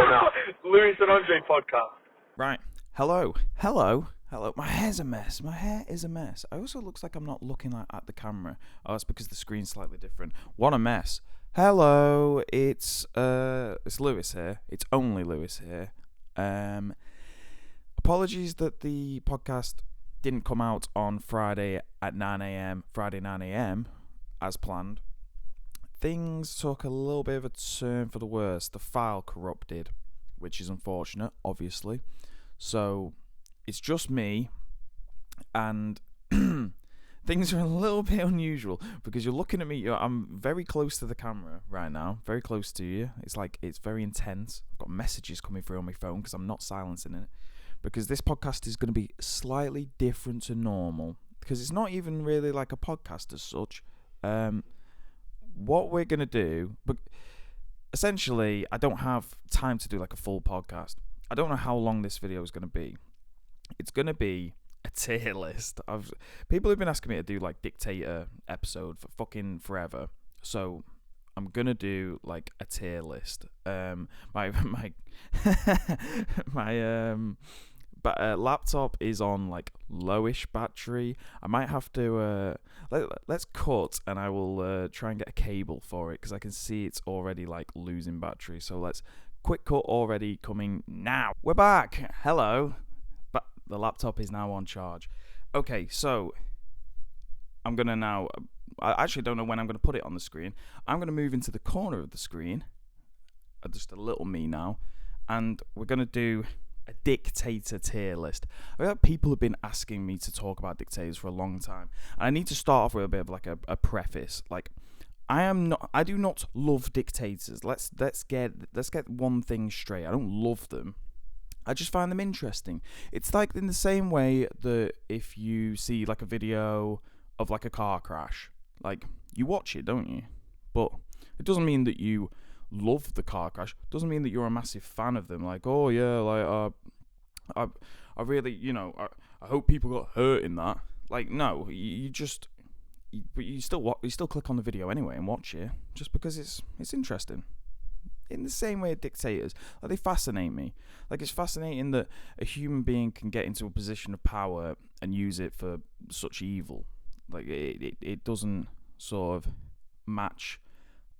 now. Lewis and Andre podcast. Right. Hello. My hair's a mess. It also looks like I'm not looking at the camera. Oh, it's because the screen's slightly different. What a mess. Hello. It's Lewis here. It's only Lewis here. Apologies that the podcast didn't come out on Friday at 9 a.m. as planned. Things took a little bit of a turn for the worse. The file corrupted, which is unfortunate, obviously. So it's just me, and things are a little bit unusual because you're looking at me. I'm very close to the camera right now, very close to you. It's very intense. I've got messages coming through on my phone because I'm not silencing it, because this podcast is going to be slightly different to normal, because it's not even really like a podcast as such. What we're going to do, but essentially, I don't have time to do like a full podcast. I don't know how long this video is going to be. It's going to be a tier list. People have been asking me to do like Dictator episode for fucking forever. So I'm going to do like a tier list. My laptop is on like lowish battery. I might have to let's cut, and I will try and get a cable for it because I can see it's already like losing battery. So let's quick cut already coming now. We're back. Hello. But the laptop is now on charge. Okay, so I'm gonna now. I actually don't know when I'm gonna put it on the screen. I'm gonna move into the corner of the screen, just a little me now, and we're gonna do a Dictator tier list. People have been asking me to talk about dictators for a long time, and I need to start off with a bit of like a preface. Like, I do not love dictators. Let's get one thing straight. I don't love them. I just find them interesting. It's like in the same way that if you see like a video of like a car crash, like you watch it, don't you? But it doesn't mean that you love the car crash. Doesn't mean that you're a massive fan of them. Like, oh yeah, like I really, I hope people got hurt in that. Like, no, but you still click on the video anyway and watch it just because it's interesting. In the same way, dictators, like, they fascinate me. Like, it's fascinating that a human being can get into a position of power and use it for such evil. Like, it doesn't sort of match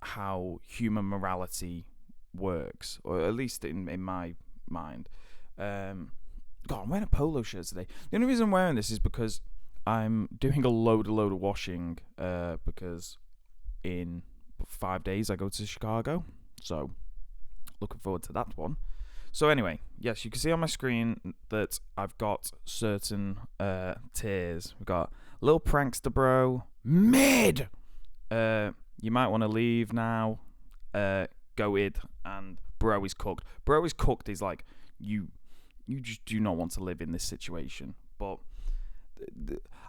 how human morality works, or at least in my mind. God, I'm wearing a polo shirt today. The only reason I'm wearing this is because I'm doing a load of washing, because in 5 days I go to Chicago, so looking forward to that one. So anyway, yes, you can see on my screen that I've got certain tiers. We've got Little Prankster Bro, Mid, You Might Want to Leave Now, Goated, and Bro Is Cooked. Bro Is Cooked is like, you just do not want to live in this situation. But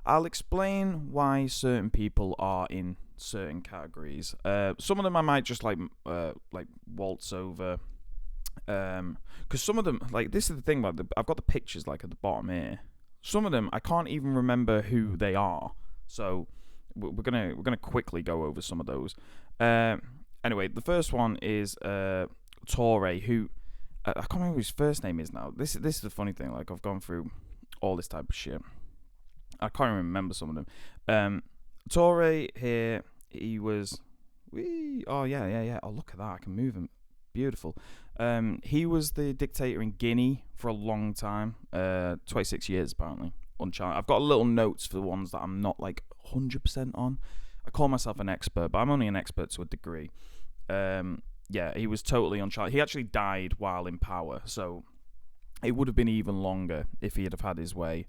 I'll explain why certain people are in certain categories. Some of them I might just like waltz over. Because some of them, like, this is the thing about I've got the pictures like at the bottom here. Some of them I can't even remember who they are. So we're gonna quickly go over some of those. Anyway, the first one is Torre, who I can't remember who his first name is now. This is the funny thing. Like, I've gone through all this type of shit. I can't even remember some of them. Torre here, he was. Oh yeah. Oh, look at that! I can move him. Beautiful. He was the dictator in Guinea for a long time. 26 years apparently. Uncharted. I've got little notes for the ones that I'm not like 100% on. I call myself an expert, but I'm only an expert to a degree. Yeah, he was totally uncharted. He actually died while in power, so it would have been even longer if he had his way.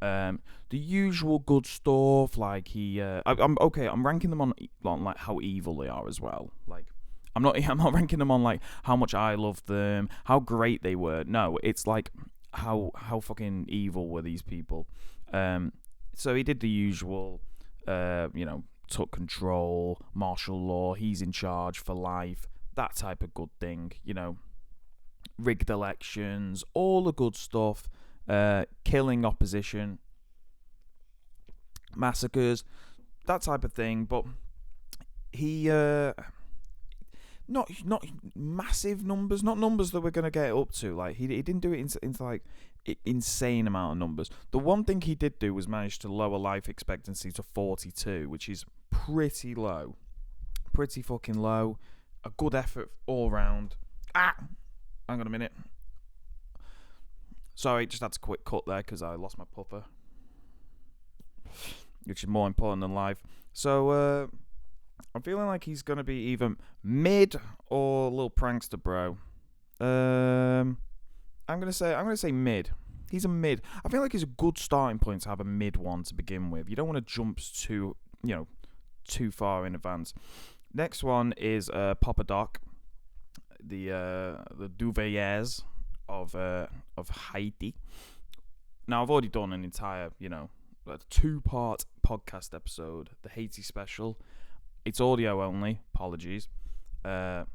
The usual good stuff, like I'm okay. I'm ranking them on like how evil they are as well. Like, I'm not ranking them on like how much I love them, how great they were. No, it's like how fucking evil were these people. So he did the usual, took control, martial law. He's in charge for life. That type of good thing, rigged elections, all the good stuff. Killing opposition, massacres, that type of thing. But he, the not massive numbers, not numbers that we're gonna get up to. Like he didn't do it into like insane amount of numbers. The one thing he did do was manage to lower life expectancy to 42, which is pretty low, pretty fucking low. A good effort all round. Hang on a minute. Sorry, just had to quick cut there because I lost my pupper, which is more important than life. So I'm feeling like he's gonna be either mid or a little prankster, bro. I'm gonna say mid. He's a mid. I feel like he's a good starting point to have a mid one to begin with. You don't want to jump too far in advance. Next one is Papa Doc, the Duvaliers of Haiti. Now I've already done an entire 2-part podcast episode, the Haiti special. It's audio only. Apologies. There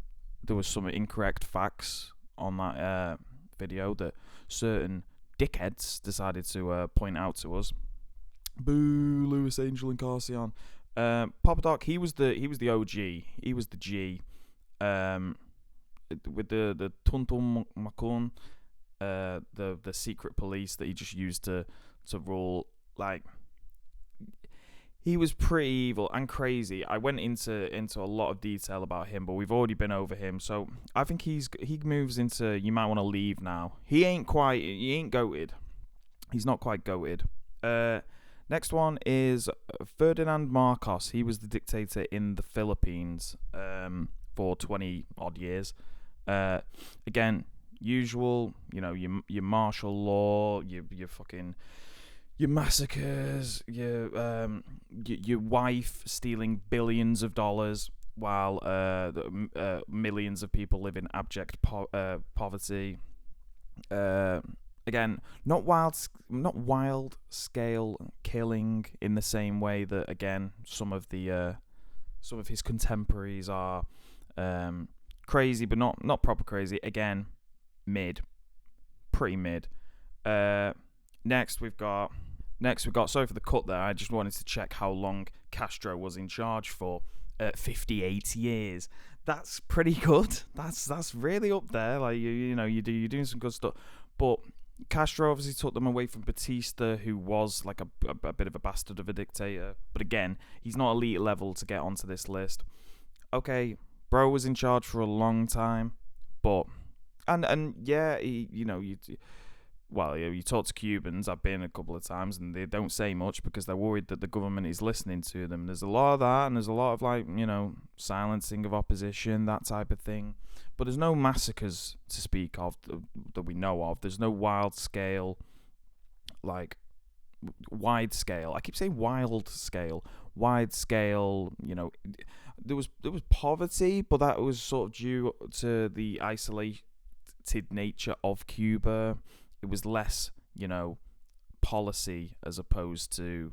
was some incorrect facts on that video that certain dickheads decided to point out to us. Boo, Lewis, Angel, and Carcion. Papa Doc, he was the OG. He was the G. With the Tuntum Makun, the secret police that he just used to rule. Like, he was pretty evil and crazy. I went into a lot of detail about him, but we've already been over him. So I think he moves into, you might want to leave now. He ain't goated. He's not quite goated. Next one is Ferdinand Marcos. He was the dictator in the Philippines for 20 odd years. Again, usual, your martial law, your fucking, your massacres, your wife stealing billions of dollars while millions of people live in abject poverty. Again, not wild scale killing in the same way that, again, some of his contemporaries are crazy, but not proper crazy. Again, pretty mid. Next we've got. Sorry for the cut there. I just wanted to check how long Castro was in charge for. 58 years. That's pretty good. That's really up there. Like you're doing some good stuff. But Castro obviously took them away from Batista, who was like a bit of a bastard of a dictator. But again, he's not elite level to get onto this list. Okay, bro was in charge for a long time, but and yeah, you talk to Cubans. I've been a couple of times, and they don't say much because they're worried that the government is listening to them. There's a lot of that, and there's a lot of silencing of opposition, that type of thing. But there's no massacres to speak of that we know of. There's no wide scale. I keep saying wild scale. Wide scale. There was poverty, but that was sort of due to the isolated nature of Cuba. It was less, policy as opposed to,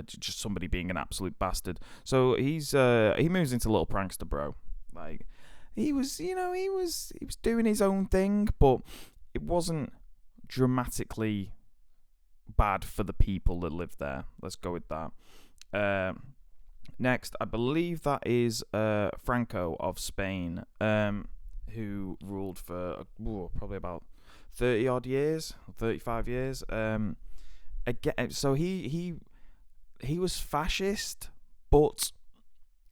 just somebody being an absolute bastard. So he moves into little prankster, bro. Like, he was doing his own thing, but it wasn't dramatically bad for the people that lived there. Let's go with that. Next, I believe that is Franco of Spain, who ruled for probably about 30 odd years, 35 years. Again, so he was fascist, but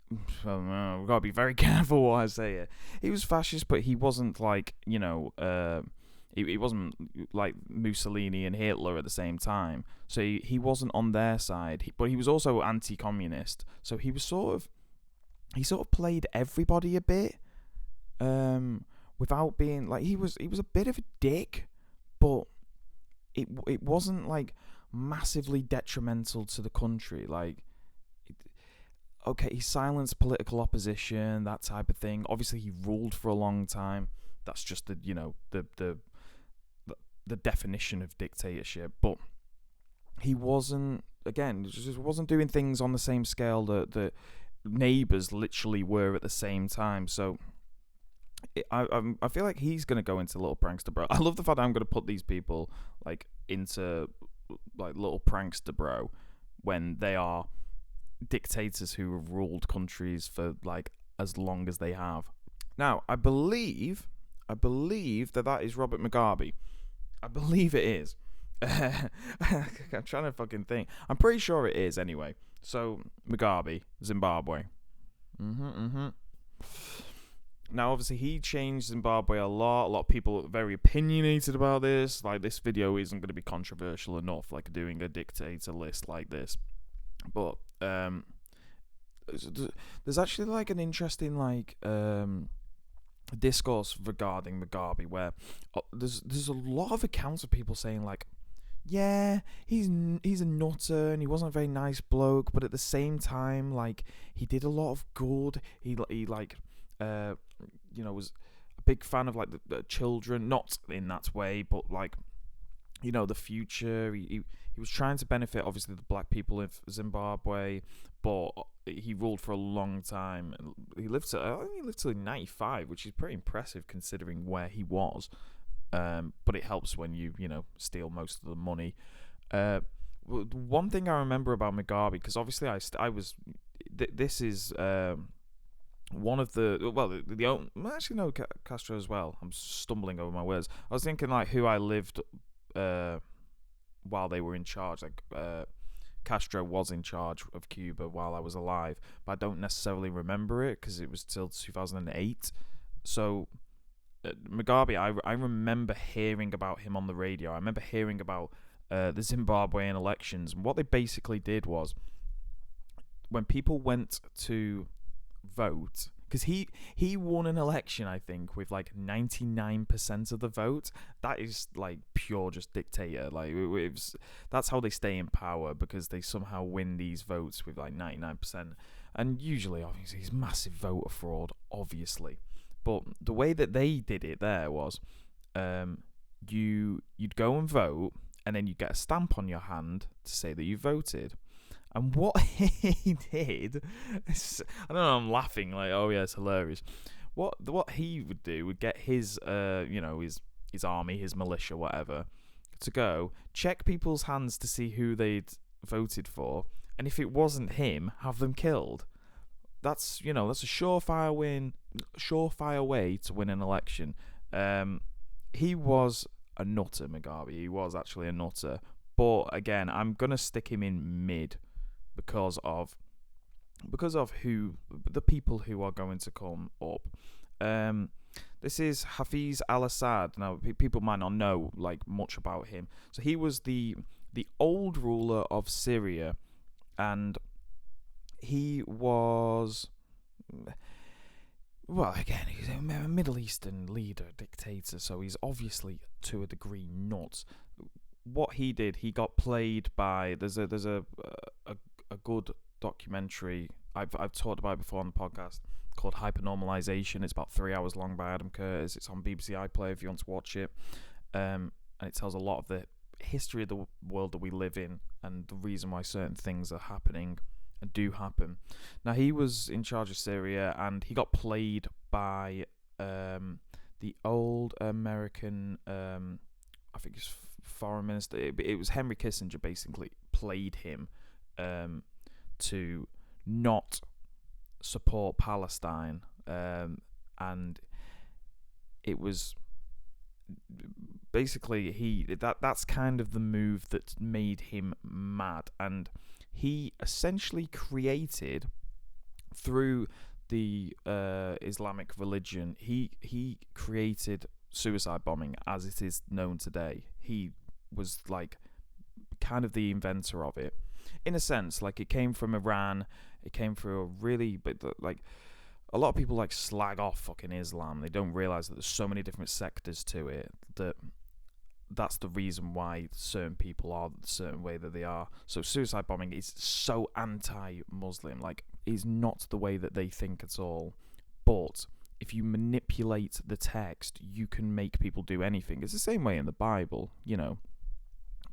we've got to be very careful what I say here. He was fascist, but he wasn't like he wasn't like Mussolini and Hitler at the same time. So he wasn't on their side, but he was also anti-communist. So he sort of played everybody a bit. Without being like, he was a bit of a dick, but it wasn't like massively detrimental to the country. Like, okay, he silenced political opposition, that type of thing. Obviously, he ruled for a long time. That's just the definition of dictatorship. But he wasn't, again, just wasn't doing things on the same scale that the neighbors literally were at the same time. So I feel like he's gonna go into little prankster, bro. I love the fact that I'm gonna put these people like into like little prankster, bro, when they are dictators who have ruled countries for like as long as they have. Now, I believe that is Robert Mugabe. I believe it is. I'm trying to fucking think. I'm pretty sure it is anyway. So, Mugabe, Zimbabwe. Now, obviously, he changed Zimbabwe a lot. A lot of people are very opinionated about this. Like, this video isn't going to be controversial enough, like doing a dictator list like this. But there's actually like an interesting discourse regarding Mugabe where there's a lot of accounts of people saying like, yeah, he's a nutter and he wasn't a very nice bloke, but at the same time, like, he did a lot of good. He was a big fan of like the children, not in that way, but like, the future. He was trying to benefit obviously the black people of Zimbabwe, but he ruled for a long time. He lived till 95, which is pretty impressive considering where he was. But it helps when you steal most of the money. One thing I remember about Mugabe, because obviously this is one of Castro as well. I'm stumbling over my words. I was thinking like who I lived while they were in charge. Like Castro was in charge of Cuba while I was alive, but I don't necessarily remember it because it was till 2008. So Mugabe, I remember hearing about him on the radio. I remember hearing about the Zimbabwean elections. And what they basically did was, when people went to vote, because he won an election, I think, with like 99% of the vote. That is like pure just dictator. Like that's how they stay in power, because they somehow win these votes with like 99%. And usually, obviously, it's massive voter fraud, obviously. But the way that they did it there was, you'd go and vote, and then you'd get a stamp on your hand to say that you voted. And what he did, I don't know, I'm laughing like, oh yeah, it's hilarious. What he would do would get his his army, his militia, whatever, to go check people's hands to see who they'd voted for, and if it wasn't him, have them killed. That's a surefire way to win an election. He was a nutter, Mugabe. He was actually a nutter. But again, I'm gonna stick him in mid because of who the people who are going to come up. This is Hafiz al-Assad. Now, people might not know like much about him. So he was the old ruler of Syria, and he was, well, again, he's a Middle Eastern leader, dictator, so he's obviously to a degree nuts. What he did, he got played by, there's a good documentary I've talked about it before on the podcast called Hypernormalization. It's about 3 hours long by Adam Curtis. It's on BBC iPlayer if you want to watch it. And it tells a lot of the history of the world that we live in and the reason why certain things are happening and do happen. Now, he was in charge of Syria, and he got played by the old American, I think it's foreign minister. It was Henry Kissinger basically played him to not support Palestine, and it was basically that's kind of the move that made him mad. And he essentially created, through the Islamic religion, he created suicide bombing as it is known today. He was like kind of the inventor of it, in a sense. Like, it came from Iran. It came through a really, but like, a lot of people like slag off fucking Islam. They don't realize that there's so many different sectors to it, that's the reason why certain people are the certain way that they are. So suicide bombing is so anti-Muslim. Like, is not the way that they think at all. But if you manipulate the text, you can make people do anything. It's the same way in the Bible,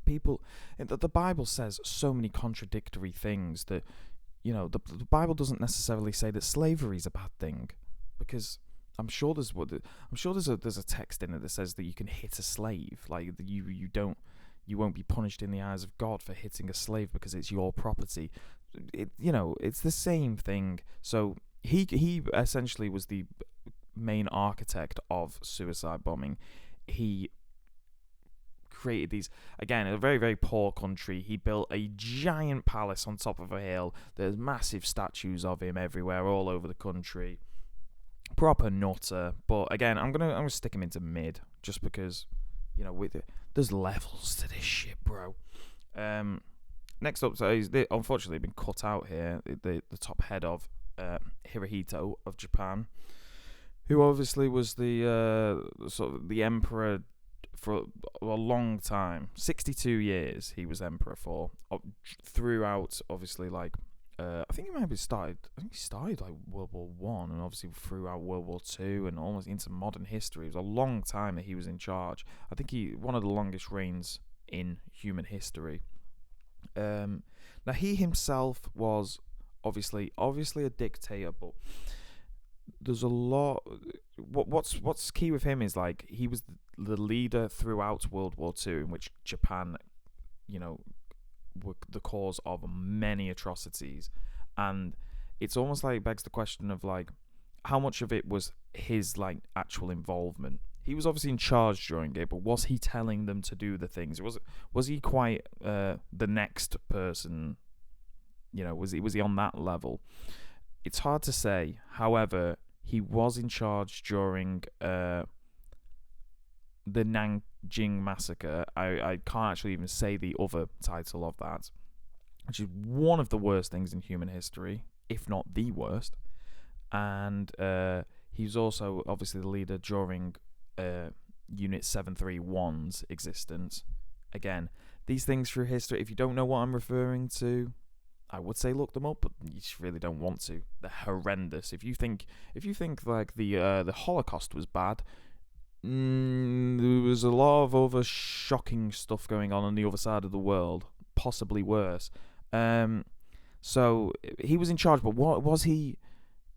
People, the Bible says so many contradictory things that, the Bible doesn't necessarily say that slavery is a bad thing, because I'm sure there's a text in it that says that you can hit a slave, like you won't be punished in the eyes of God for hitting a slave because it's your property. It's the same thing. So he essentially was the main architect of suicide bombing. He created these, again, a very, very poor country. He built a giant palace on top of a hill. There's massive statues of him everywhere, all over the country. Proper nutter. But again, I'm gonna stick him into mid, just because, there's levels to this shit, bro. Next up, so he's unfortunately been cut out here. The top head of Hirohito of Japan, who obviously was the sort of the emperor for a long time. 62 years he was emperor for, throughout, obviously, like I think he started like World War One, and obviously throughout World War Two, and almost into modern history. It was a long time that he was in charge. I think one of the longest reigns in human history. Now he himself was obviously a dictator, but there's a lot. What's key with him is, like, he was the leader throughout World War Two, in which Japan, were the cause of many atrocities, and it's almost like begs the question of, like, how much of it was his, like, actual involvement. He was obviously in charge during it, but was he telling them to do the things? Was he quite the next person? Was he on that level? It's hard to say. However, he was in charge during the Nanjing massacre. I can't actually even say the other title of that, which is one of the worst things in human history, if not the worst. And he was also obviously the leader during Unit 731's existence. Again, these things through history, if you don't know what I'm referring to, I would say look them up, but you just really don't want to. They're horrendous. If you think like the Holocaust was bad, there was a lot of other shocking stuff going on the other side of the world, possibly worse. So he was in charge, but what was he?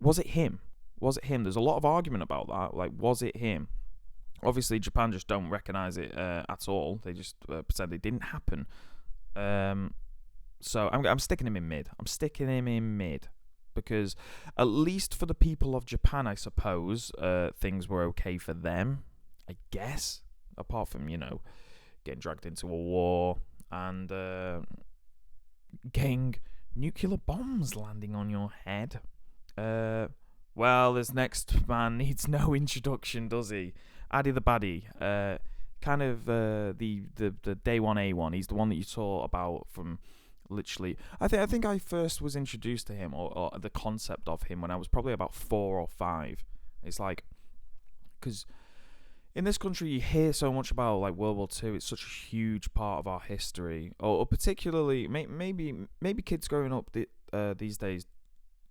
Was it him? There's a lot of argument about that. Like, was it him? Obviously, Japan just don't recognize it at all. They just pretend it didn't happen. So I'm sticking him in mid. Because at least for the people of Japan, I suppose, things were okay for them, I guess. Apart from, getting dragged into a war and getting nuclear bombs landing on your head. Well, this next man needs no introduction, does he? Addy the Baddie. Kind of the day one A1. He's the one that you saw about from... Literally, I think I first was introduced to him, or the concept of him, when I was probably about 4 or 5. It's like, because in this country you hear so much about, like, World War II. It's such a huge part of our history, or particularly maybe kids growing up these days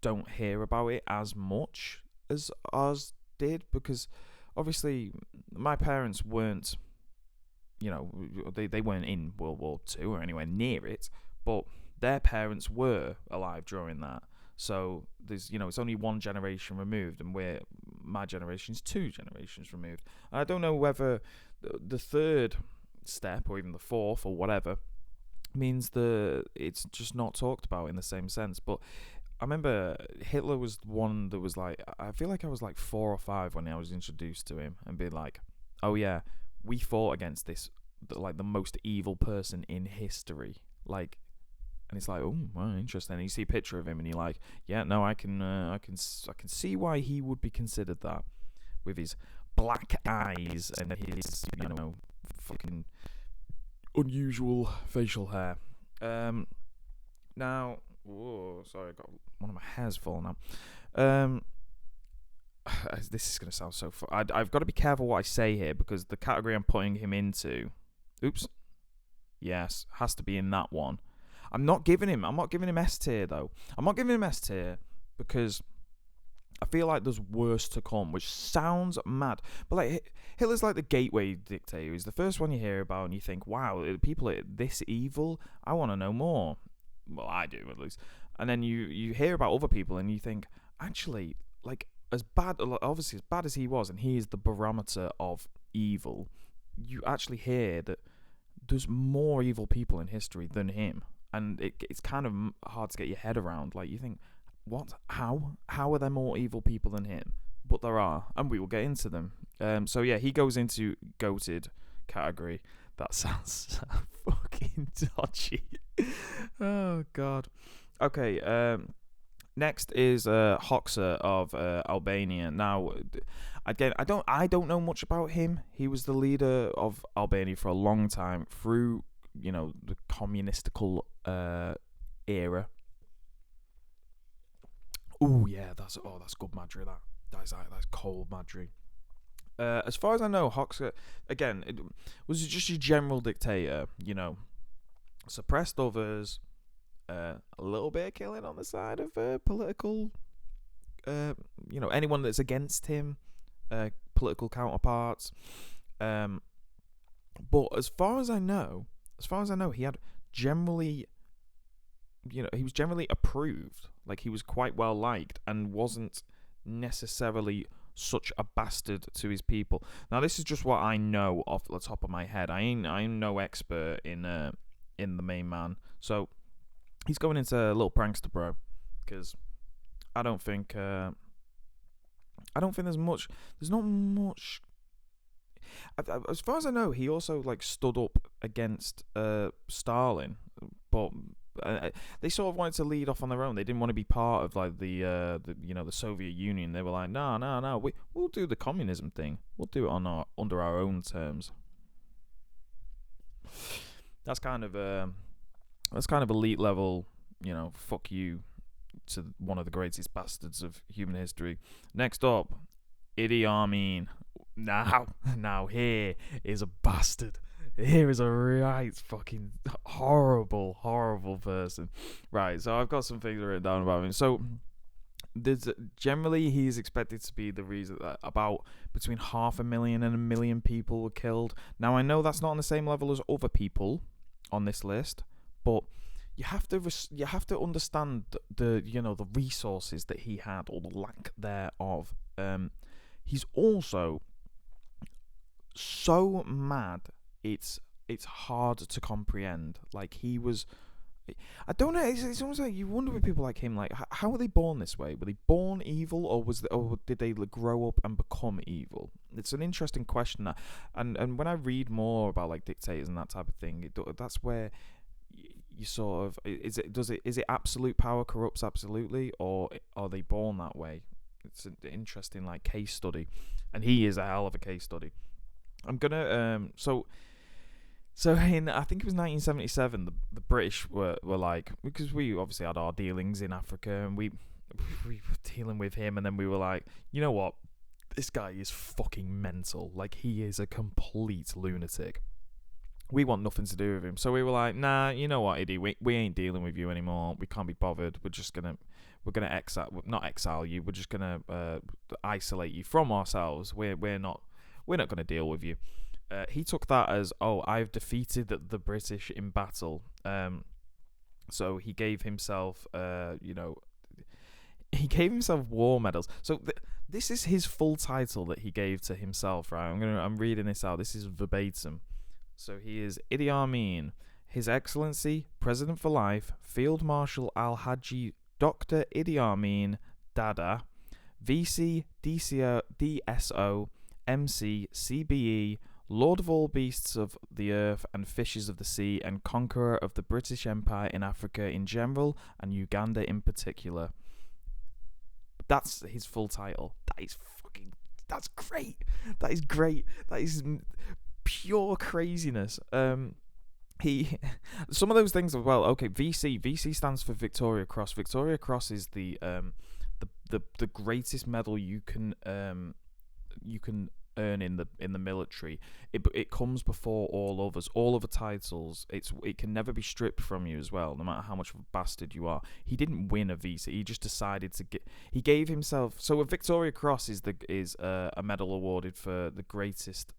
don't hear about it as much as ours did, because obviously my parents weren't, they weren't in World War II or anywhere near it. But their parents were alive during that. So there's, it's only one generation removed, and my generation's 2 generations removed. And I don't know whether the third step, or even the fourth, or whatever, means it's just not talked about in the same sense. But I remember Hitler was one that was like, I feel like I was like 4 or 5 when I was introduced to him, and being like, oh yeah, we fought against this, like, the most evil person in history. Like, and it's like, oh, wow, interesting. And you see a picture of him, and you're like, yeah, no, I can see why he would be considered that, with his black eyes and his, fucking unusual facial hair. Now, whoa, sorry, I got one of my hairs falling out. This is gonna sound so. I've got to be careful what I say here, because the category I'm putting him into, yes, has to be in that one. I'm not giving him S tier, though. I'm not giving him S tier because I feel like there's worse to come, which sounds mad. But, like, Hitler's like the gateway dictator. He's the first one you hear about, and you think, wow, people are this evil? I want to know more. Well, I do, at least. And then you hear about other people, and you think, actually, like, obviously as bad as he was, and he is the barometer of evil, you actually hear that there's more evil people in history than him. And it's kind of hard to get your head around. Like, you think, what? How are there more evil people than him? But there are, and we will get into them. So yeah, he goes into goated category. That sounds so fucking dodgy. Oh god. Okay. Next is Hoxha of Albania. Now, again, I don't know much about him. He was the leader of Albania for a long time through, the communistical era. Oh yeah, that's good Madri. That's cold Madri. As far as I know, Hoxha again was just a general dictator. Suppressed others. A little bit of killing on the side of political. Anyone that's against him, political counterparts. But as far as I know, he had generally, he was generally approved. Like, he was quite well liked and wasn't necessarily such a bastard to his people. Now, this is just what I know off the top of my head. I'm no expert in the main man. So he's going into a little prankster bro, because I don't think there's much. There's not much. As far as I know, he also stood up against Stalin, but they sort of wanted to lead off on their own. They didn't want to be part of the Soviet Union. They were like, no, we'll do the communism thing. We'll do it under our own terms. That's kind of elite level, fuck you to one of the greatest bastards of human history. Next up, Idi Amin. Now here is a bastard. Here is a right fucking horrible person. Right, so I've got some things written down about him. So generally he's expected to be the reason that about between 500,000 and 1 million people were killed. Now I know that's not on the same level as other people on this list, but you have to understand the resources that he had, or the lack thereof. He's also so mad, it's hard to comprehend. Like, he was, I don't know. It's almost like you wonder with people like him, like how were they born this way? Were they born evil, or did they grow up and become evil? It's an interesting question. And when I read more about dictators and that type of thing, that's where you sort of is it absolute power corrupts absolutely, or are they born that way? It's an interesting case study, and he is a hell of a case study. I'm gonna so in, I think it was 1977, the British were like, because we obviously had our dealings in Africa, and we were dealing with him, and then we were like, you know what, this guy is fucking mental. Like, he is a complete lunatic. We want nothing to do with him. So we were like, nah, you know what, Eddie, we ain't dealing with you anymore. We can't be bothered. We're gonna exile you. We're just gonna isolate you from ourselves. We're not gonna deal with you. He took that as, I've defeated the British in battle. So he gave himself, he gave himself war medals. So this is his full title that he gave to himself, right? I'm reading this out. This is verbatim. So he is Idi Amin, His Excellency, President for Life, Field Marshal Al-Haji Dr. Idi Amin Dada, VC, DSO, MC, CBE, Lord of all beasts of the earth and fishes of the sea, and conqueror of the British Empire in Africa in general and Uganda in particular. That's his full title. That's great. That is great. That is pure craziness. Some of those things as well. Okay, VC stands for Victoria Cross. Victoria Cross is the greatest medal you can earn in the military. It comes before all others, all other titles. It can never be stripped from you as well, no matter how much of a bastard you are. He didn't win a VC. He just decided to he gave himself. So a Victoria Cross is a medal awarded for the greatest.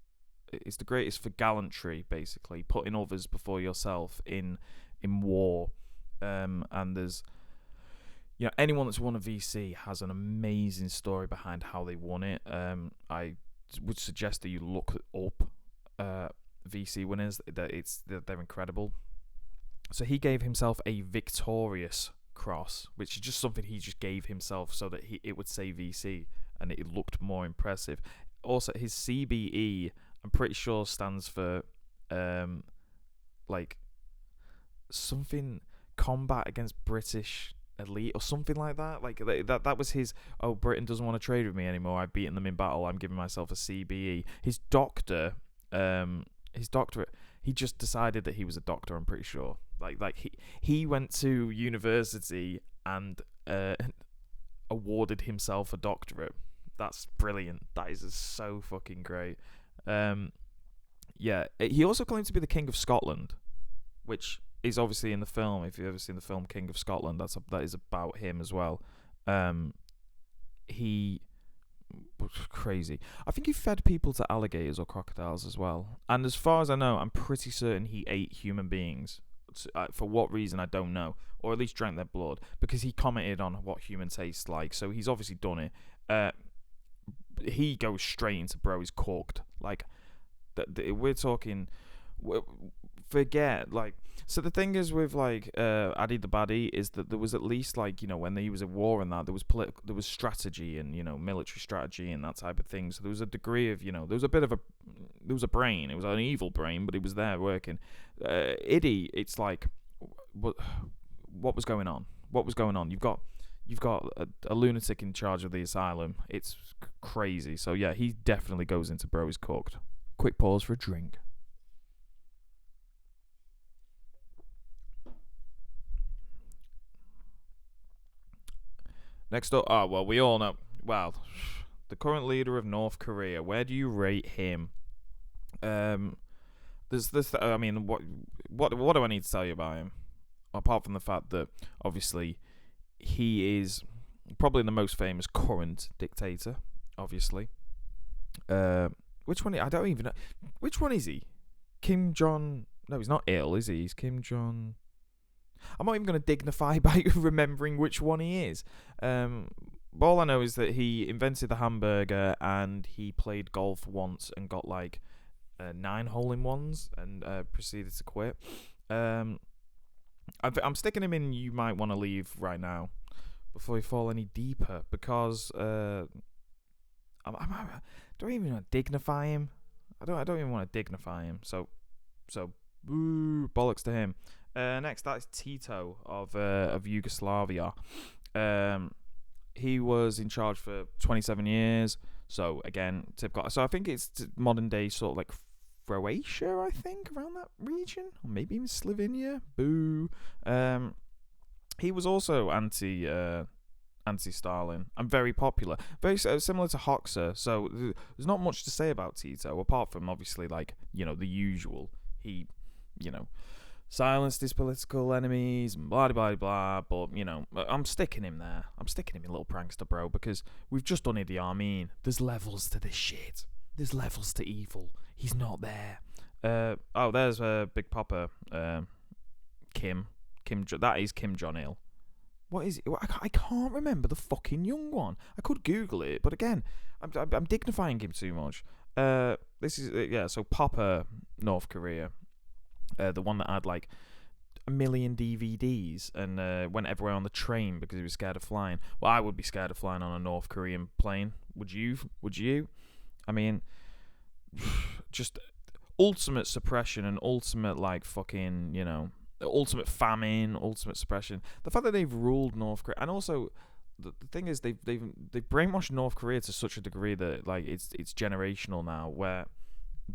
It's the greatest for gallantry, basically, putting others before yourself in war. And there's, anyone that's won a VC has an amazing story behind how they won it. I would suggest that you look up VC winners. They're incredible. So he gave himself a Victorious cross, which is just something he just gave himself so that it would say VC and it looked more impressive. Also, his CBE, I'm pretty sure stands for like something combat against British elite or something like that. Like that was his. Oh, Britain doesn't want to trade with me anymore. I've beaten them in battle. I'm giving myself a CBE. His doctorate. He just decided that he was a doctor. I'm pretty sure. Like he went to university and awarded himself a doctorate. That's brilliant. That is so fucking great. Yeah. He also claimed to be the King of Scotland, which is obviously in the film. If you've ever seen the film King of Scotland, that is about him as well. He was crazy. I think he fed people to alligators or crocodiles as well. And as far as I know, I'm pretty certain he ate human beings. For what reason, I don't know. Or at least drank their blood. Because he commented on what human tastes like. So he's obviously done it. He goes straight into bro, he's cooked. Like, we're talking... Forget, like... So the thing is with, like, Addy the Baddie is that there was at least, like, you know, when he was at war and that, there was strategy and, you know, military strategy and that type of thing. So there was a degree of, you know, there was a brain. It was an evil brain, but it was there working. Iddy, it's like, what was going on? What was going on? You've got a lunatic in charge of the asylum. It's crazy. So yeah, he definitely goes into bro is cooked. Quick pause for a drink. Next up, we all know. Well, the current leader of North Korea. Where do you rate him? There's this. I mean, what do I need to tell you about him? Apart from the fact that obviously he is probably the most famous current dictator. Obviously, which one? I don't even know. Which one is he? Kim Jong? No, he's not ill, is he? He's Kim Jong. I'm not even going to dignify by remembering which one he is. All I know is that he invented the hamburger and he played golf once and got like 9 hole-in-ones and proceeded to quit. I'm sticking him in You Might Want to Leave right now before we fall any deeper because do I even want to dignify him? I don't even want to dignify him. So boo, bollocks to him. Next, that is Tito of Yugoslavia. He was in charge for 27 years. So again, typical. So I think it's modern day sort of like Croatia. I think around that region, or maybe even Slovenia. Boo. He was also anti-Stalin and very popular. Very similar to Hoxha. So there's not much to say about Tito apart from obviously like the usual. He silenced his political enemies, blah, blah, blah, but, I'm sticking him there. I'm sticking him in little prankster, bro, because we've just done Idi Amin. There's levels to this shit. There's levels to evil. He's not there. There's Big Papa, Kim. That is Kim Jong-il. What is it? I can't remember the fucking young one. I could Google it, but again, I'm dignifying him too much. This is, so Papa, North Korea. The one that had like 1 million DVDs and went everywhere on the train because he was scared of flying. Well, I would be scared of flying on a North Korean plane. Would you? I mean, just ultimate suppression and ultimate like fucking, ultimate famine, ultimate suppression. The fact that they've ruled North Korea, and also the thing is they've brainwashed North Korea to such a degree that like it's generational now, where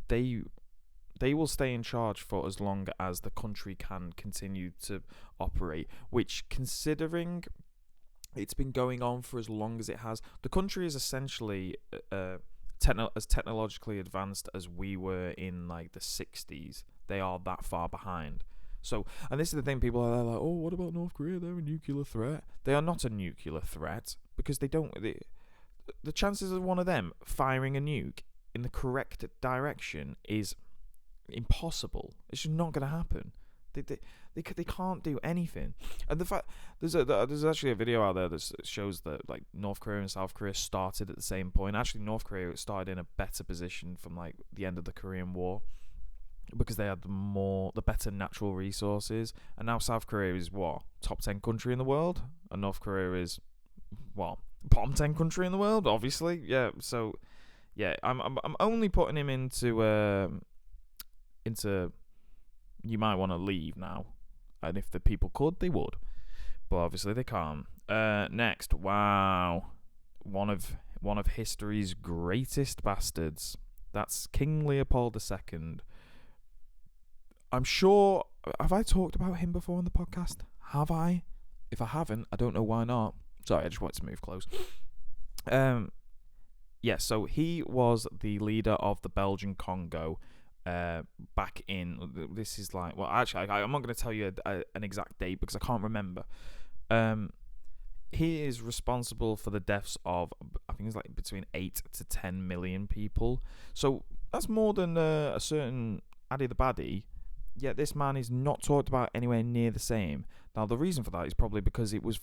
they will stay in charge for as long as the country can continue to operate, which, considering it's been going on for as long as it has, the country is essentially as technologically advanced as we were in like the 60s. They are that far behind. So, and this is the thing, people are like, oh, what about North Korea? They're a nuclear threat. They are not a nuclear threat because they don't... the chances of one of them firing a nuke in the correct direction is impossible. It's just not going to happen. They can't do anything. And the fact there's actually a video out there that shows that like North Korea and South Korea started at the same point. Actually, North Korea started in a better position from like the end of the Korean War. because they had the better natural resources. And now South Korea is what, top 10 country in the world, and North Korea is what, bottom 10 country in the world, obviously. Yeah, so yeah, I'm only putting him into you might want to leave now, and if the people could, they would, but obviously they can't. Next, wow, one of history's greatest bastards. That's King Leopold II. I'm sure, have I talked about him before in the podcast? Have I? If I haven't, I don't know why not. Sorry, I just wanted to move close. Yeah, so he was the leader of the Belgian Congo back in, this is like, well, actually, I'm not going to tell you an exact date because I can't remember. He is responsible for the deaths of, I think it's like between 8 to 10 million people. So that's more than a certain Addy the Baddie. Yet this man is not talked about anywhere near the same. Now, the reason for that is probably because it was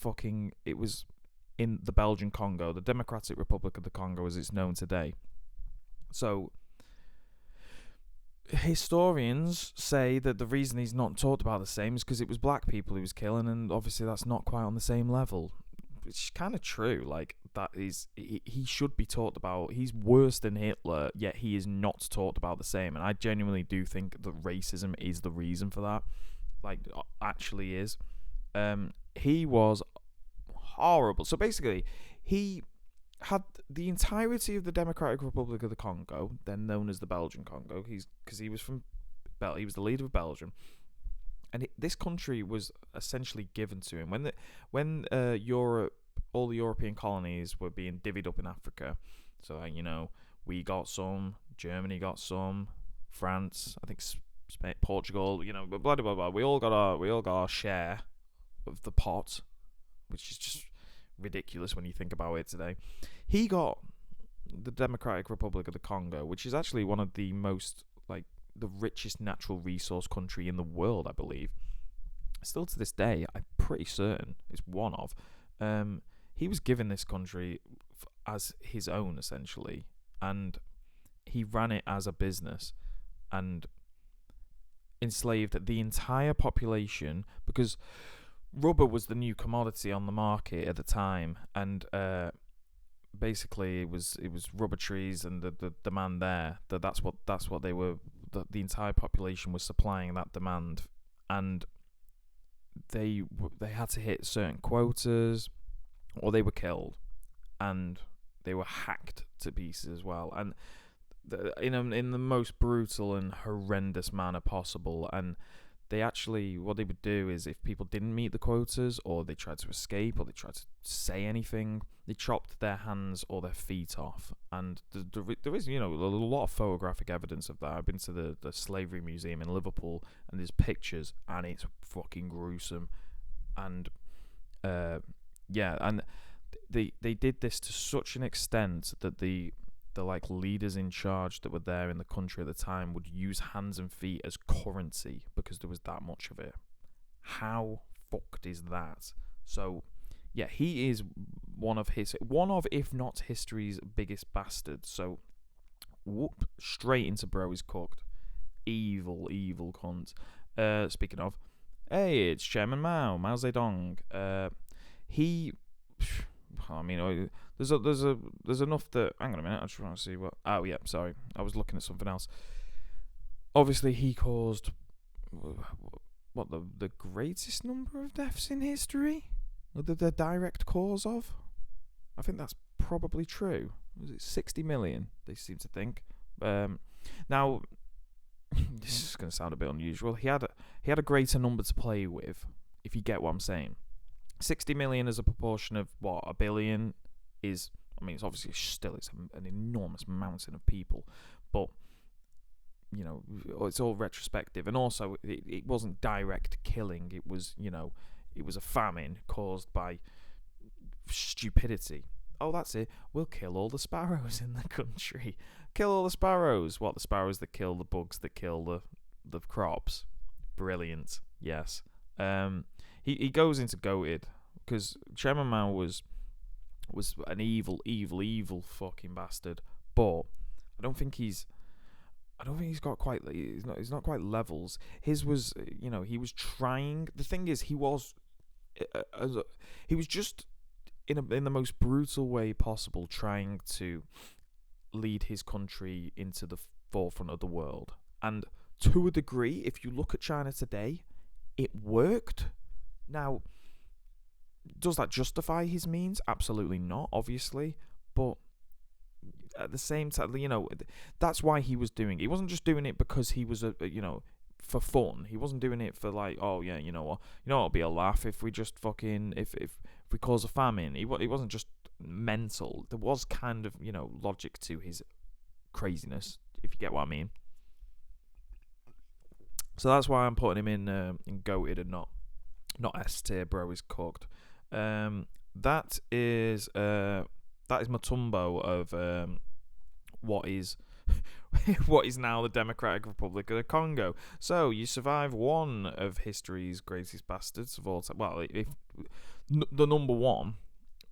in the Belgian Congo, the Democratic Republic of the Congo as it's known today. So historians say that the reason he's not talked about the same is because it was black people he was killing, and obviously that's not quite on the same level. It's kind of true. Like, that is, he should be talked about. He's worse than Hitler, yet he is not talked about the same. And I genuinely do think that racism is the reason for that. Like, actually is. He was horrible. So basically, he had the entirety of the Democratic Republic of the Congo, then known as the Belgian Congo. Because he was he was the leader of Belgium. And this country was essentially given to him when Europe, all the European colonies were being divvied up in Africa. So, like, we got some, Germany got some, France, I think Spain, Portugal, blah blah blah. We all got our share of the pot, which is just ridiculous when you think about it today. He got the Democratic Republic of the Congo, which is actually one of the most, like, the richest natural resource country in the world, I believe. Still to this day, I'm pretty certain it's one of. He was given this country as his own, essentially, and he ran it as a business and enslaved the entire population, because rubber was the new commodity on the market at the time, and basically it was rubber trees and the demand there, that's what they were, the entire population was supplying that demand, and they had to hit certain quotas or they were killed, and they were hacked to pieces as well, and in the most brutal and horrendous manner possible. And they actually, what they would do is, if people didn't meet the quotas, or they tried to escape, or they tried to say anything, they chopped their hands or their feet off. And there is, a lot of photographic evidence of that. I've been to the Slavery Museum in Liverpool, and there's pictures, and it's fucking gruesome. And and they did this to such an extent that the like leaders in charge that were there in the country at the time would use hands and feet as currency, because there was that much of it. How fucked is that? So yeah, he is one of if not history's biggest bastards. So whoop, straight into bro is cooked. Evil cunt. Speaking of, hey, it's Chairman Mao Zedong. He, I mean, there's enough that, hang on a minute, I just want to see what, oh yeah, sorry, I was looking at something else. Obviously he caused what, the greatest number of deaths in history, the direct cause of, I think that's probably true. Was it 60 million, they seem to think. Now this is going to sound a bit unusual. He had a greater number to play with, if you get what I'm saying. 60 million as a proportion of what, a billion is, I mean, it's obviously still, it's an enormous mountain of people, but it's all retrospective. And also it wasn't direct killing, it was it was a famine caused by stupidity. Oh, that's it, we'll kill all the sparrows in the country. Kill all the sparrows. What, the sparrows that kill the bugs that kill the crops? Brilliant. Yes. He goes into goated, because Chairman Mao was an evil fucking bastard, but I don't think he's I don't think he's got quite. He's not quite levels. His was, he was trying. The thing is, he was just in the most brutal way possible trying to lead his country into the forefront of the world. And to a degree, if you look at China today, it worked. Now, does that justify his means? Absolutely not, obviously. But at the same time, that's why he was doing it. He wasn't just doing it because he was for fun. He wasn't doing it for like, oh yeah, you know what, it'll be a laugh if we just fucking if we cause a famine. He wasn't just mental. There was kind of logic to his craziness, if you get what I mean. So that's why I'm putting him in goated and not S tier. Bro is cooked. That is Mutombo of what is what is now the Democratic Republic of the Congo. So you survive one of history's greatest bastards of all time. Well, if the number one,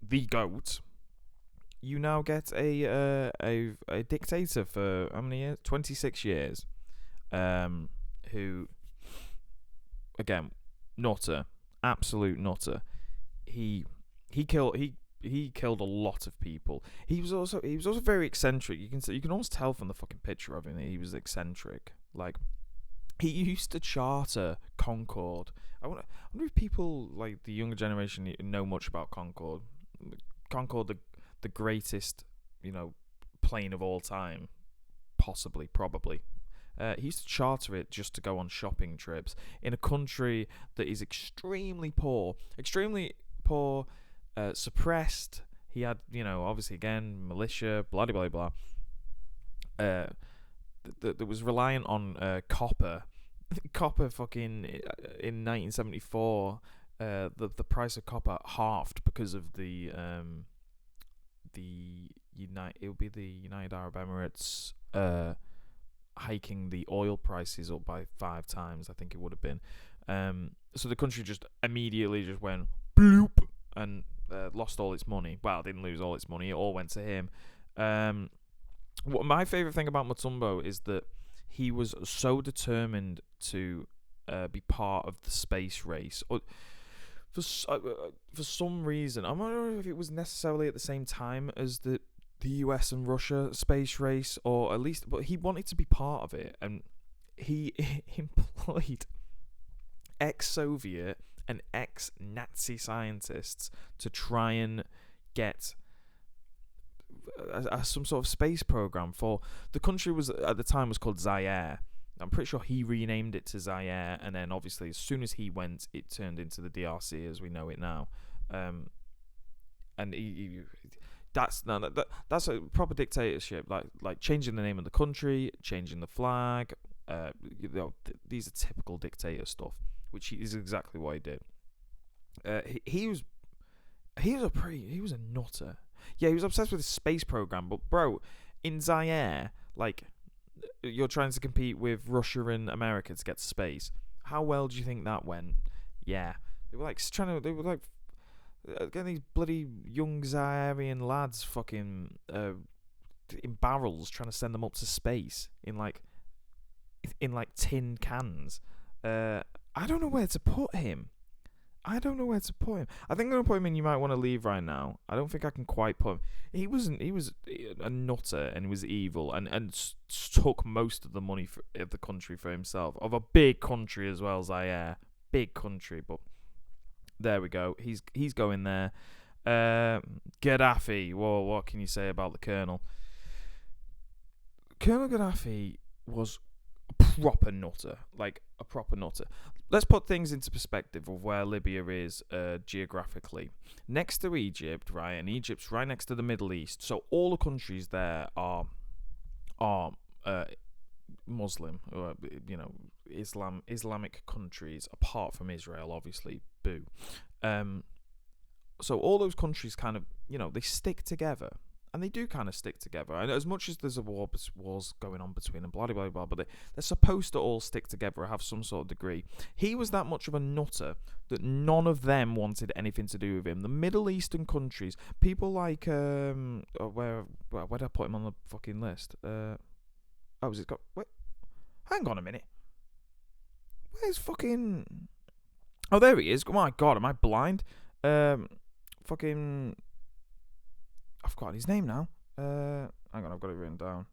the GOAT, you now get a dictator for how many years? 26 years. Who, again, nutter, absolute nutter. He killed a lot of people. He was also very eccentric. You can almost tell from the fucking picture of him that he was eccentric. Like, he used to charter Concorde. I wonder if people like the younger generation know much about Concorde. Concorde, the greatest plane of all time, possibly, probably. He used to charter it just to go on shopping trips in a country that is extremely poor, suppressed. He had, obviously, again, militia, blah, blah, blah, blah. That was reliant on copper. Copper fucking, in 1974, the price of copper halved because of the United Arab Emirates, hiking the oil prices up by 5 times, I think it would have been. So the country just immediately just went bloop and lost all its money. Well, it didn't lose all its money. It all went to him. What my favourite thing about Mutombo is that he was so determined to be part of the space race. For some reason, I'm not sure if it was necessarily at the same time as the US and Russia space race, or at least, but he wanted to be part of it, and he employed ex-Soviet and ex-Nazi scientists to try and get some sort of space program for the country. Was at the time was called Zaire. I'm pretty sure he renamed it to Zaire, and then obviously as soon as he went, it turned into the DRC as we know it now. And that's a proper dictatorship, like changing the name of the country, changing the flag. These are typical dictator stuff, which is exactly what he did. He was a nutter. Yeah, he was obsessed with the space program. But bro, in Zaire, like, you're trying to compete with Russia and America to get to space. How well do you think that went? Yeah, they were like getting these bloody young Zairean lads fucking in barrels, trying to send them up to space in like tin cans. I don't know where to put him. I think I'm gonna put him in. You might want to leave right now. I don't think I can quite put him. He was a nutter and was evil and took most of the money of the country for himself, of a big country as well as Zaire, big country. But there we go. He's going there. Gaddafi. Whoa, what can you say about the Colonel? Colonel Gaddafi was a proper nutter. Let's put things into perspective of where Libya is geographically. Next to Egypt, right? And Egypt's right next to the Middle East. So all the countries there are Muslim, or Islamic countries, apart from Israel, obviously. Boo. So all those countries kind of, they stick together. And they do kind of stick together. And as much as there's wars going on between them, blah, blah, blah, but they're supposed to all stick together or have some sort of degree. He was that much of a nutter that none of them wanted anything to do with him. The Middle Eastern countries, people like, where did I put him on the fucking list? Hang on a minute. Where's fucking... Oh, there he is. Oh my god, am I blind? Fucking... I've forgotten his name now. Hang on, I've got it written down.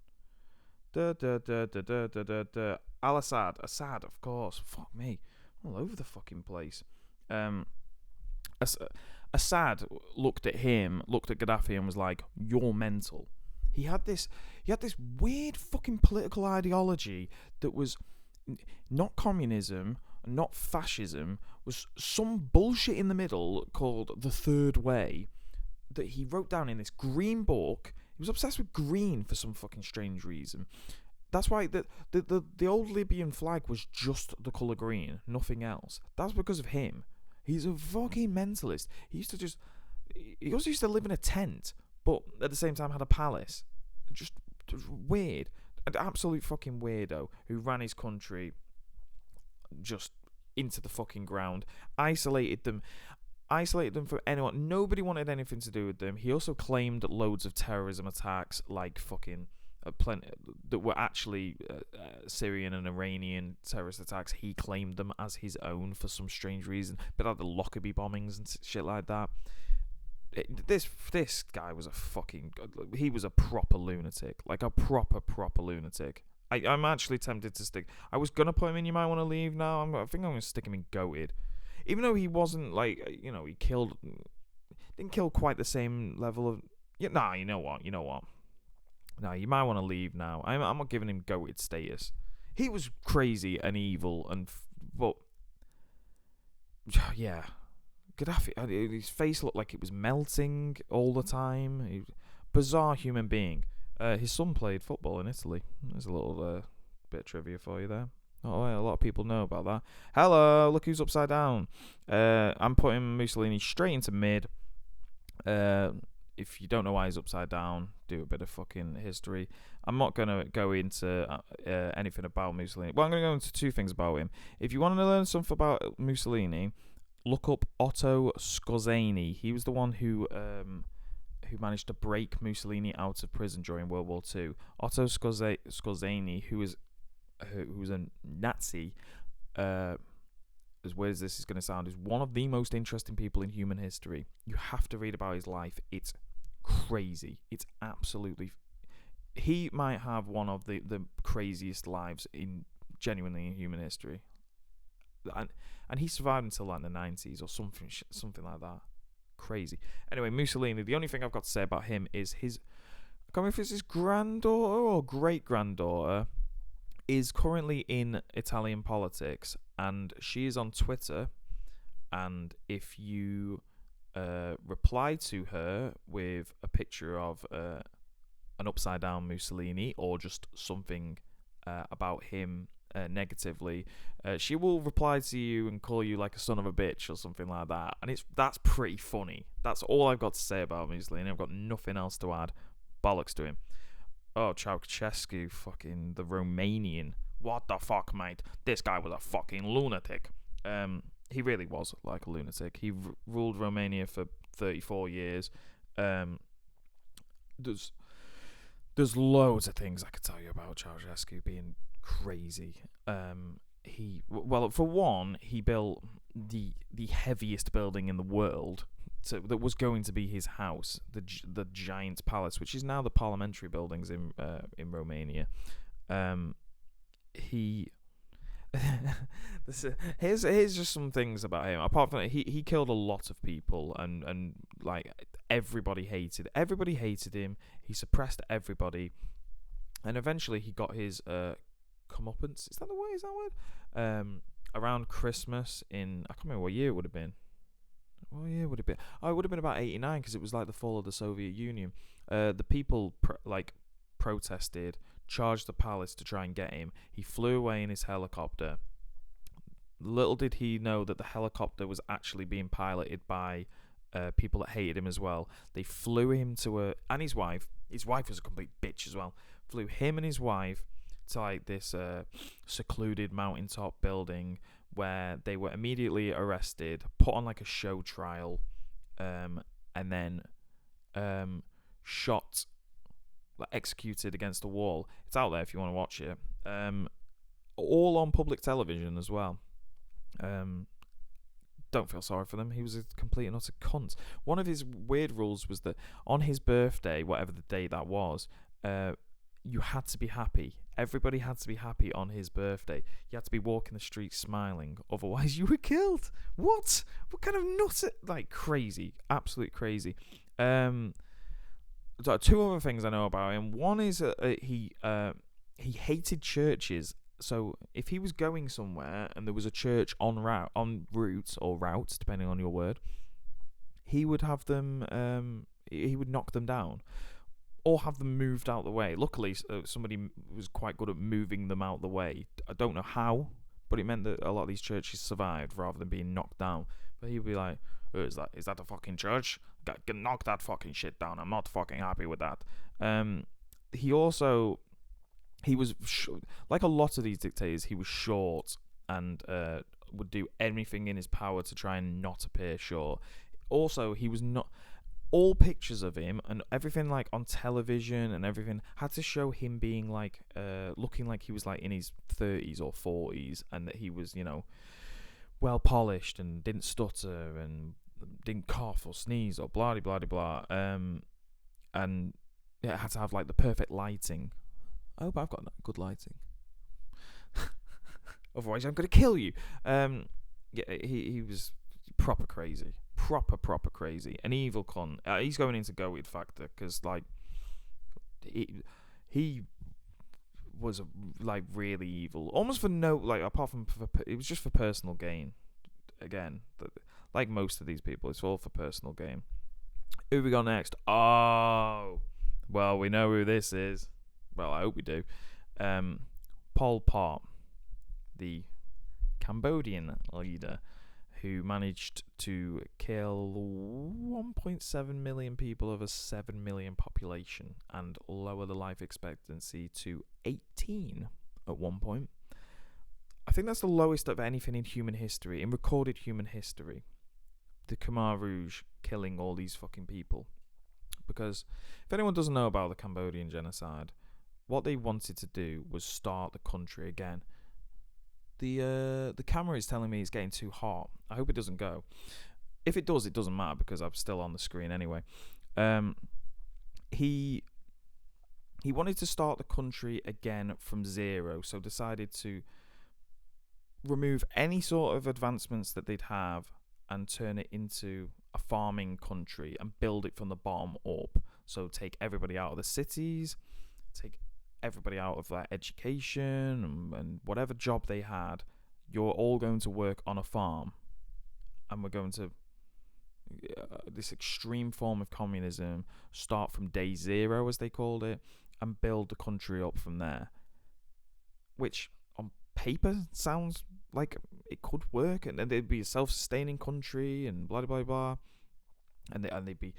Al-Assad. Assad, of course. Fuck me. All over the fucking place. Assad looked at Gaddafi and was like, "You're mental." He had this weird fucking political ideology that was not communism, not fascism, was some bullshit in the middle called the Third Way that he wrote down in this green book. He was obsessed with green for some fucking strange reason. That's why the old Libyan flag was just the colour green, nothing else. That's because of him. He's a fucking mentalist. He also used to live in a tent, but at the same time had a palace. Just weird. An absolute fucking weirdo who ran his country just into the fucking ground. Isolated them from anyone. Nobody wanted anything to do with them. He also claimed loads of terrorism attacks, like fucking plenty that were actually Syrian and Iranian terrorist attacks. He claimed them as his own for some strange reason. But like the Lockerbie bombings and shit like that. This guy was he was a proper lunatic, like a proper lunatic. I'm actually tempted to stick. I was gonna put him in You Might Want to Leave. Now I think I'm gonna stick him in Goated, even though he wasn't like he didn't kill quite the same level of. Nah, you know what? No, You Might Want to Leave now. I'm not giving him goated status. He was crazy and evil, but yeah, Gaddafi. His face looked like it was melting all the time. Bizarre human being. His son played football in Italy. There's a little bit of trivia for you there. Oh, a lot of people know about that. Hello, look who's upside down. I'm putting Mussolini straight into mid. If you don't know why he's upside down, do a bit of fucking history. I'm not going to go into anything about Mussolini. Well, I'm going to go into two things about him. If you want to learn something about Mussolini, look up Otto Skorzeny. He was the one who managed to break Mussolini out of prison during World War II. Otto Skorzeny, who was a Nazi, as weird as this is going to sound, is one of the most interesting people in human history. You have to read about his life. It's crazy. It's absolutely... He might have one of the craziest lives genuinely in human history. And he survived until like the 90s or something like that. Crazy. Anyway, Mussolini, the only thing I've got to say about him is I can't remember if it's his granddaughter or great-granddaughter is currently in Italian politics, and she is on Twitter, and if you reply to her with a picture of an upside down Mussolini or just something about him negatively, she will reply to you and call you like a son of a bitch or something like that, and that's pretty funny. That's all I've got to say about Mussolini. I've got nothing else to add. Bollocks to him. Oh, Ceausescu, fucking the Romanian. What the fuck, mate? This guy was a fucking lunatic. He really was like a lunatic. He ruled Romania for 34 years. There's loads of things I could tell you about Ceausescu being crazy. For one, he built the heaviest building in the world. So that was going to be his house, the giant palace, which is now the parliamentary buildings in Romania. Here's just some things about him. Apart from that, he killed a lot of people, and like everybody hated him. He suppressed everybody, and eventually he got his comeuppance. Is that the way? Is that word? Around Christmas in, I can't remember what year it would have been. What year would it be? Oh, it would have been about 89 because it was like the fall of the Soviet Union. The people protested, charged the palace to try and get him. He flew away in his helicopter. Little did he know that the helicopter was actually being piloted by people that hated him as well. They flew him and his wife. His wife was a complete bitch as well. Flew him and his wife to like this secluded mountaintop building where they were immediately arrested, put on like a show trial, and then shot, like executed against a wall. It's out there if you want to watch it. all on public television as well. Don't feel sorry for them. He was a complete and utter cunt. One of his weird rules was that on his birthday, whatever the day that was, you had to be happy. Everybody had to be happy on his birthday. You had to be walking the streets smiling, otherwise you were killed. What kind of nut? Like, crazy, absolute crazy. So two other things I know about him. One is he hated churches. So if he was going somewhere and there was a church en route, depending on your word, he would have them. He would knock them down, or have them moved out the way. Luckily, somebody was quite good at moving them out the way. I don't know how, but it meant that a lot of these churches survived rather than being knocked down. But he'd be like, oh, is that a fucking church? Knock that fucking shit down. I'm not fucking happy with that. He was like a lot of these dictators. He was short and would do anything in his power to try and not appear short. Also, he was not. All pictures of him and everything, like on television and everything, had to show him being like, looking like he was like in his 30s or 40s, and that he was, well polished and didn't stutter and didn't cough or sneeze or blah blah blah blah. And it had to have like the perfect lighting. I hope I've got good lighting. Otherwise, I'm gonna kill you. He was proper crazy. Proper crazy. An evil con. He's going into go with factor because like he was like really evil, almost for no, like, apart from it was just for personal gain. Again, like most of these people, it's all for personal gain. Who we got next? Oh, well, we know who this is. Well, I hope we do. Pol Pot, the Cambodian leader who managed to kill 1.7 million people of a 7 million population and lower the life expectancy to 18 at one point. I think that's the lowest of anything in human history, in recorded human history. The Khmer Rouge killing all these fucking people. Because if anyone doesn't know about the Cambodian genocide, what they wanted to do was start the country again. The camera is telling me it's getting too hot. I hope it doesn't go. If it does, it doesn't matter because I'm still on the screen anyway. He wanted to start the country again from zero, so decided to remove any sort of advancements that they'd have and turn it into a farming country and build it from the bottom up. So take everybody out of the cities, take everybody out of their education and whatever job they had. You're all going to work on a farm, and we're going to this extreme form of communism, start from day zero, as they called it, and build the country up from there. Which on paper sounds like it could work, and then they'd be a self-sustaining country and blah blah blah, and they'd be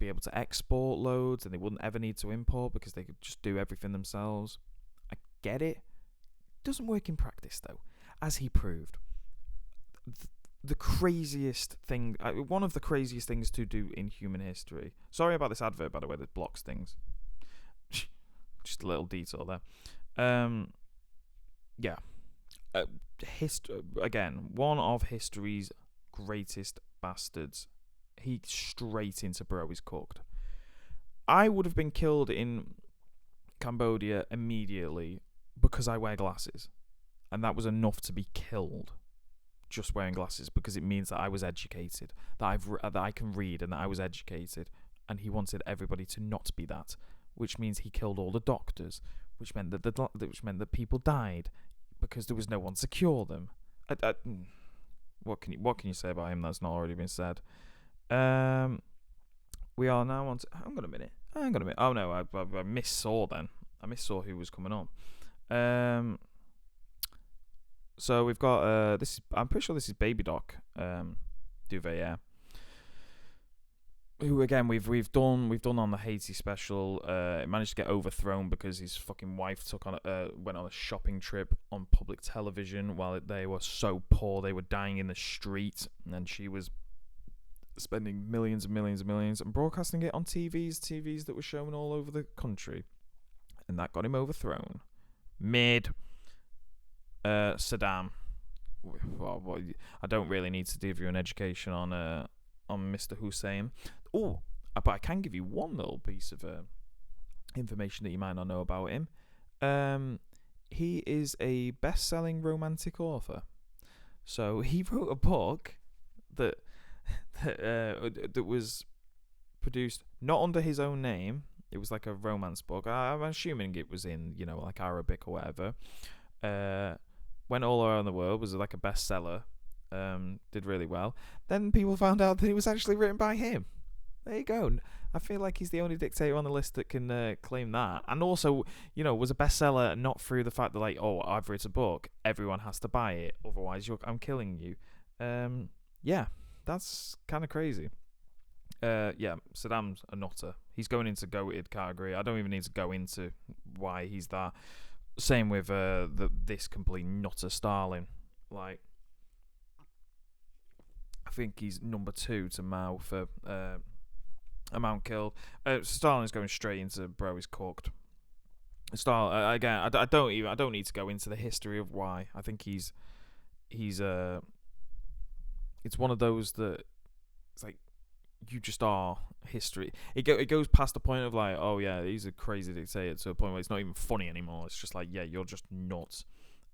able to export loads, and they wouldn't ever need to import because they could just do everything themselves. I get it. Doesn't work in practice though, as he proved. The craziest thing, one of the craziest things to do in human history. Sorry about this advert, by the way, that blocks things. Just a little detail there. Yeah. Again, one of history's greatest bastards. He straight into bro is cooked. I would have been killed in Cambodia immediately because I wear glasses, and that was enough to be killed. Just wearing glasses, because it means that I was educated, that I can read, and that I was educated. And he wanted everybody to not be that, which means he killed all the doctors, which meant that people died because there was no one to cure them. What can you say about him that's not already been said? We are now on to... Hang on a minute. Oh no, I missaw then. I missaw who was coming on. So we've got this. I'm pretty sure this is Baby Doc, Duvalier, who again we've done on the Haiti special. Managed to get overthrown because his fucking wife went on a shopping trip on public television while they were so poor they were dying in the street, and she was spending millions and millions and millions and broadcasting it on TVs that were shown all over the country, and that got him overthrown. Saddam. Well, I don't really need to give you an education on Mr. Hussein. Oh, but I can give you one little piece of information that you might not know about him. He is a best-selling romantic author. So he wrote a book that was produced not under his own name. It was like a romance book. I'm assuming it was in, like Arabic or whatever. Went all around the world, was like a bestseller. Did really well. Then people found out that it was actually written by him. There you go. I feel like he's the only dictator on the list that can claim that. And also, was a bestseller not through the fact that, like, oh, I've written a book, everyone has to buy it, otherwise I'm killing you. Yeah, that's kind of crazy. Yeah, Saddam's a nutter. He's going into goated category. I don't even need to go into why he's that. Same with this complete nutter Stalin. Like, I think he's number 2 to Mao for amount killed. Stalin is going straight into bro is cooked. Stalin again. I don't need to go into the history of why. I think he's it's one of those that it's like you just are history. It goes past the point of like, oh yeah, he's a crazy dictator, to a point where it's not even funny anymore. It's just like, yeah, you're just nuts.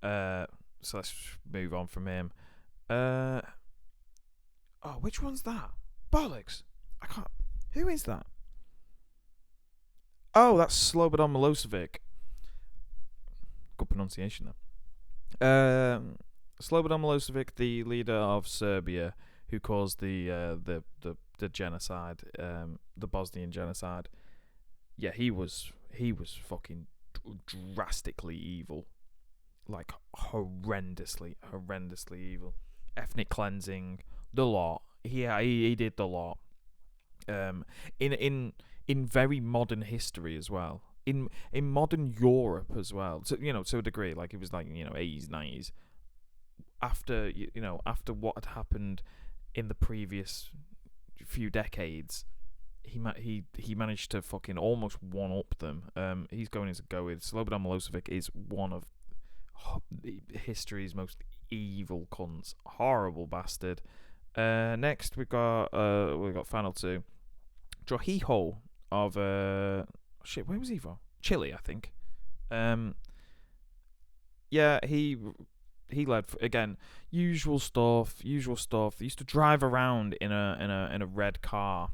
So let's move on from him. Oh, which one's that? Bollocks! I can't. Who is that? Oh, that's Slobodan Milosevic. Good pronunciation there. Slobodan Milosevic, the leader of Serbia, who caused the genocide, the Bosnian genocide. Yeah, he was fucking drastically evil, like horrendously evil. Ethnic cleansing, the lot. He did the lot. In very modern history as well. In modern Europe as well. So, to a degree, like it was like 80s, 90s. After what had happened in the previous few decades, he managed to fucking almost one up them. He's going to go with Slobodan Milosevic is one of history's most evil cunts, horrible bastard. Next we got final 2. Trujillo of where was he from? Chile, I think. Yeah, he led again. Usual stuff. He used to drive around in a red car,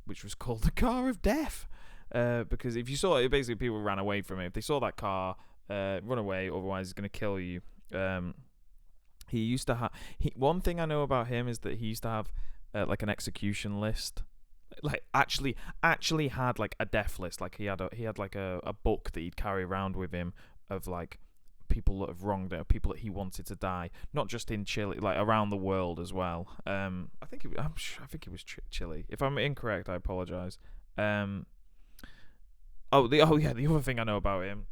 which was called the Car of Death, because if you saw it, basically people ran away from it. If they saw that car, run away, otherwise it's gonna kill you. He used to have. One thing I know about him is that he used to have like an execution list. Like actually had like a death list. Like he had like a book that he'd carry around with him of like people that have wronged him, people that he wanted to die, not just in Chile, like around the world as well. I think it was Chile. If I'm incorrect, I apologize. The other thing I know about him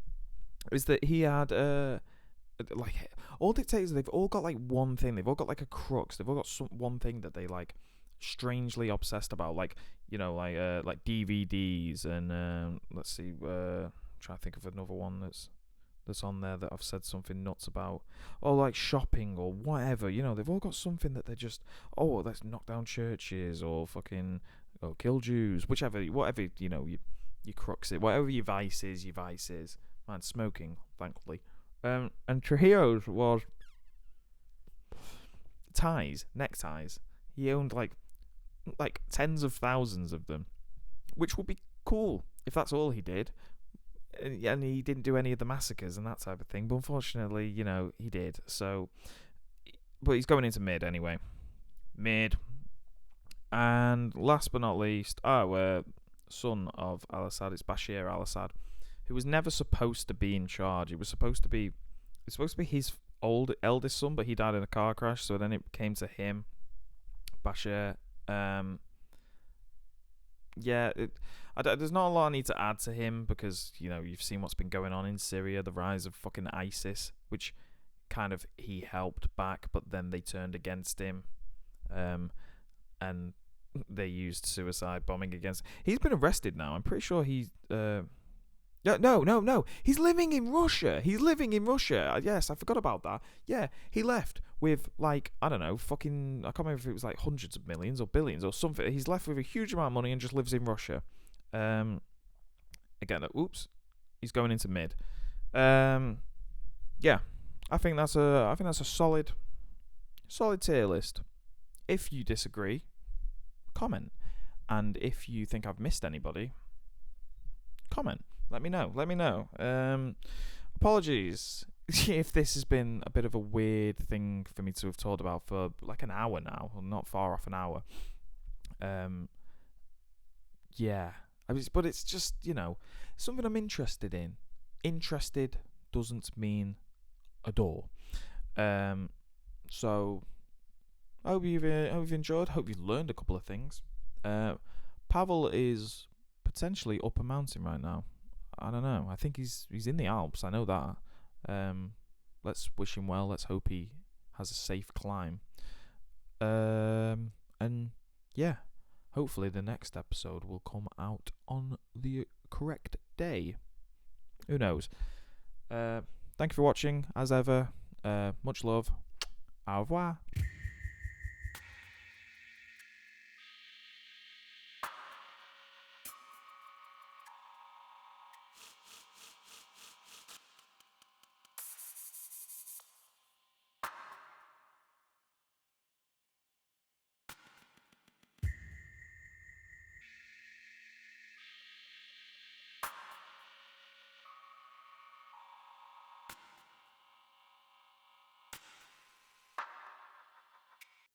is that he had like all dictators, they've all got like one thing. They've all got like a crux. They've all got one thing that they like strangely obsessed about, like like DVDs and let's see, try to think of another one that's on there that I've said something nuts about, or like shopping or whatever. They've all got something that they're just, oh, let's knock down churches or fucking kill Jews, whatever you crux it, whatever your vice is. Man, smoking, thankfully. And Trujillo's was neckties. He owned like tens of thousands of them, which would be cool if that's all he did. And he didn't do any of the massacres and that type of thing. But unfortunately, he did. So, but he's going into mid anyway. And last but not least, son of al-Assad, it's Bashar al-Assad, who was never supposed to be in charge. It's supposed to be his eldest son, but he died in a car crash. So then it came to him, Bashar. There's not a lot I need to add to him because you've seen what's been going on in Syria, the rise of fucking ISIS, which kind of he helped back, but then they turned against him, and they used suicide bombing against. He's been arrested now. I'm pretty sure he's No. He's living in Russia. Yes, I forgot about that. Yeah, he left with, like, I don't know, fucking, I can't remember if it was like hundreds of millions or billions or something. He's left with a huge amount of money and just lives in Russia. Again, oops, he's going into mid. Yeah, I think that's a solid tier list. If you disagree, comment. And if you think I've missed anybody, comment. Let me know. Apologies if this has been a bit of a weird thing for me to have talked about for like an hour now, or not far off an hour. Yeah, but it's just, something I'm interested in. Interested doesn't mean adore. So I hope you've enjoyed. Hope you've learned a couple of things. Pavel is potentially up a mountain right now. I don't know. I think he's in the Alps. I know that. Let's wish him well. Let's hope he has a safe climb. And yeah, hopefully the next episode will come out on the correct day. Who knows? Thank you for watching. As ever, much love. Au revoir.